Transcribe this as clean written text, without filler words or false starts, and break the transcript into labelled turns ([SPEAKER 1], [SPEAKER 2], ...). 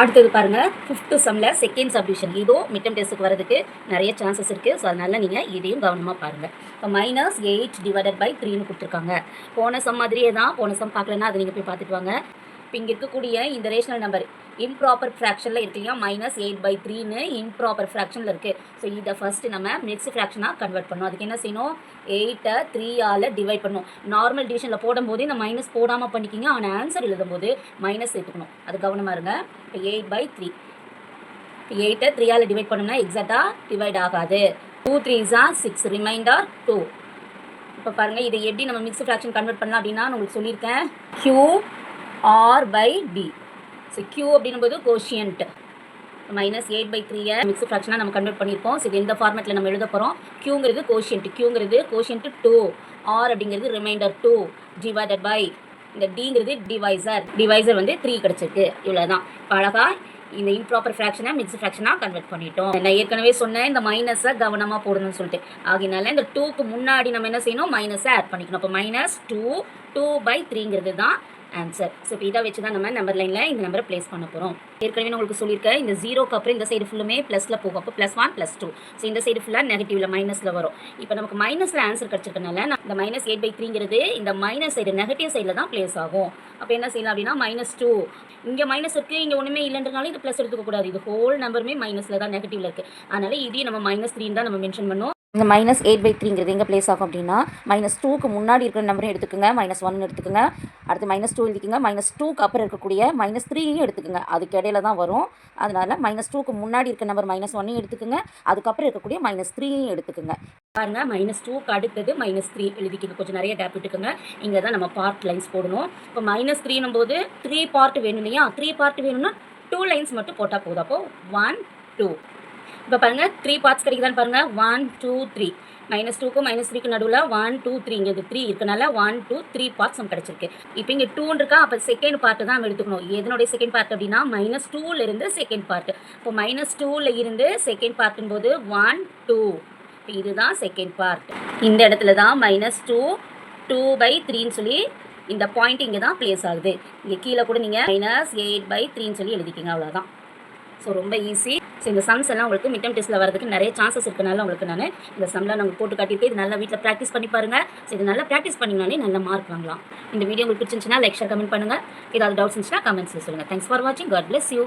[SPEAKER 1] அடுத்தது பாருங்கள், 5th சம்மில் செகண்ட் சப்டிவிஷன். இதோ மிட் டெர்ம் டெஸ்ட்டுக்கு வரதுக்கு நிறைய சான்சஸ் இருக்குது. ஸோ அதனால் நீங்கள் இதையும் கவனமாக பாருங்கள். இப்போ -8 டிவைடட் பை 3ன்னு கொடுத்துருக்காங்க. போன சம் மாதிரியே தான். போன சம் பார்க்கலன்னா அதை நீங்கள் போய் பார்த்துட்டு வாங்க. இப்போ இங்கே இருக்கக்கூடிய இந்த ரேஷனல் நம்பர் இம்ப்ராப்பர் ஃப்ராக்ஷனில் இருக்கு இல்லையா, -8/3ன்னு இம்ப்ராப்பர் ஃப்ராக்ஷனில் இருக்குது. ஸோ இதை ஃபஸ்ட்டு நம்ம மிக்ஸ்டு ஃப்ராக்ஷனாக கன்வெர்ட் பண்ணணும். அதுக்கு என்ன செய்யணும், 8ஐ 3ஆல் டிவைட் பண்ணணும். நார்மல் டிவிஷனில் போடும்போது இந்த மைனஸ் போடாமல் பண்ணிக்கிங்க. ஆனால் ஆன்சர் எழுதும்போது மைனஸ் சேர்த்துக்கணும். அது கவனமாக இருங்க. இப்போ 8/3, 8ஐ 3ஆல் டிவைட் பண்ணோம்னா எக்ஸாக்டாக டிவைட் ஆகாது. 2 3s are 6, ரிமைண்டர் 2. இப்போ பாருங்கள், இதை எப்படி நம்ம மிக்ஸ்டு ஃப்ராக்ஷன் கன்வெர்ட் பண்ணலாம் அப்படின்னா நான் உங்களுக்கு சொல்லியிருக்கேன். QR/D. ஸோ Q அப்படின்னும்போது கோஷியன்ட். -8/3 மிக்ஸ்டு ஃப்ராக்ஷனாக நம்ம கன்வெர்ட் பண்ணியிருக்கோம். ஸோ இது எந்த ஃபார்மேட்டில் நம்ம எழுத போகிறோம். Qங்கிறது கோஷியன்ட், Qங்கிறது கோஷியன்ட் 2, R அப்படிங்கிறது ரிமைண்டர் 2 டிவைடட் பை இந்த Dங்கிறது டிவைசர் வந்து 3 கிடச்சிருக்கு. இவ்வளோ தான். இப்போ அழகாக இந்த இம்ப்ராப்பர் ஃப்ராக்ஷனை மிக்ஸ்டு ஃப்ராக்ஷனாக கன்வெர்ட் பண்ணிட்டோம். நான் ஏற்கனவே சொன்னேன் இந்த மைனஸை கவனமாக போடணும்னு சொல்லிட்டு. ஆகினால இந்த 2க்கு முன்னாடி நம்ம என்ன செய்யணும், மைனஸை ஆட் பண்ணிக்கணும். அப்போ -2, 2/3ங்கிறது தான் ஆன்சர். ஸோ இப்போ இதை வச்சு தான் நம்ம நம்பர் லைனில் இந்த நம்பரை ப்ளேஸ் பண்ண போகிறோம். ஏற்கனவே நான் உங்களுக்கு சொல்லியிருக்கேன், இந்த 0க்கு அப்புறம் இந்த சைடு ஃபுல்லுமே ப்ளஸில் போகும். அப்போ +1 +2. ஸோ இந்த சைடு ஃபுல்லாக நெகட்டிவில் மைனஸில் வரும். இப்போ நமக்கு மைனஸில் ஆன்சர் கிடச்சிருக்கனால இந்த -8/3ங்கிறது இந்த மைனஸ் சைடு நெகட்டிவ் சைடில் தான் ப்ளேஸ் ஆகும். அப்போ என்ன செய்யலாம் அப்படின்னா -2. இங்கே மைனஸ் இருக்குது, இங்கே ஒன்றுமே இல்லைன்றனால இது ப்ளஸ் எடுத்துக்கக்கூடாது. இது ஹோல் நம்பருமே மைனஸில் தான், நெகட்டிவில் இருக்குது. அதனால் இதையும் நம்ம -3 தான் நம்ம மென்ஷன் பண்ணோம். இந்த -8/3ங்கிறது எங்கே ப்ளேஸ் ஆகும் அப்படின்னா, -2க்கு முன்னாடி இருக்கிற நம்பரையும் எடுத்துக்கோங்க, -1 எடுத்துக்கோங்க. அடுத்து -2 எழுதிக்கோங்க. -2க்கு அப்புறம் இருக்கக்கூடிய -3யும் எடுத்துக்கோங்க. அதுக்கு இடையில தான் வரும். அதனால் -2க்கு முன்னாடி இருக்க நம்பர் -1 எடுத்துக்கோங்க. அதுக்கப்புறம் இருக்கக்கூடிய -3யும் எடுத்துக்கோங்க. பாருங்க, -2க்கு அடுத்தது -3 எழுதிக்கோங்க. கொஞ்சம் நிறைய கேப் விட்டுக்கோங்க. இங்கே தான் நம்ம பார்ட் லைன்ஸ் போடணும். இப்போ -3ன்னும் போது 3 பார்ட் வேணும் இல்லையா, 3 பார்ட் வேணும்னா 2 லைன்ஸ் மட்டும் போட்டால் போதும். அப்போ 1 2. இப்போ பாருங்கள், 3 பார்ட்ஸ் கிடைக்குதான்னு பாருங்கள். 1 2 3. -2க்கும் -3க்கு நடுவில் 1 2 3 இங்கே 3 இருக்கனால 1 2 3 பார்ட்ஸ் நம்ம கிடச்சிருக்கு. இப்போ இங்கே 2 இருக்கா, அப்போ செகண்ட் பார்ட்டு தான் நம்ம எடுத்துக்கணும். எதனுடைய செகண்ட் பார்ட் அப்படின்னா -2லேருந்து செகண்ட் பார்ட். இப்போ -2ல் இருந்து செகண்ட் பார்ட்டும் போது 1 2. இப்போ இதுதான் செகண்ட் பார்ட். இந்த இடத்துல தான் -2 2/3ன்னு சொல்லி இந்த பாயிண்ட் இங்கே தான் ப்ளேஸ் ஆகுது. இங்கே கீழே கூட நீங்கள் -8/3ன்னு சொல்லி எழுதிக்கிங்க. அவ்வளோதான். ஸோ ரொம்ப ஈஸி. ஸோ இந்த சம்ஸ் எல்லாம் உங்களுக்கு மிட் டெர்ம் டெஸ்ட்டில் வரதுக்கு நிறைய சான்சஸ் இருக்கனால உங்களுக்கு நான் இந்த சம்மில் நாங்கள் போட்டு காட்டியிருக்கேன். இது நல்லா வீட்டில் ப்ராக்டிஸ் பண்ணி பாருங்கள். ஸோ இது நல்லா ப்ராக்டிஸ் பண்ணிங்கனாலே நல்ல மார்க் வாங்கலாம். இந்த வீடியோ உங்களுக்கு பிடிச்சிருந்துச்சுன்னா லைக் ஷேர் கமெண்ட் பண்ணுங்கள். ஏதாவது டவுட்ஸ் இருந்துச்சுன்னா கமெண்ட்ஸில் சொல்லுங்கள். தேங்க்ஸ் ஃபார் வாட்சிங். God bless you.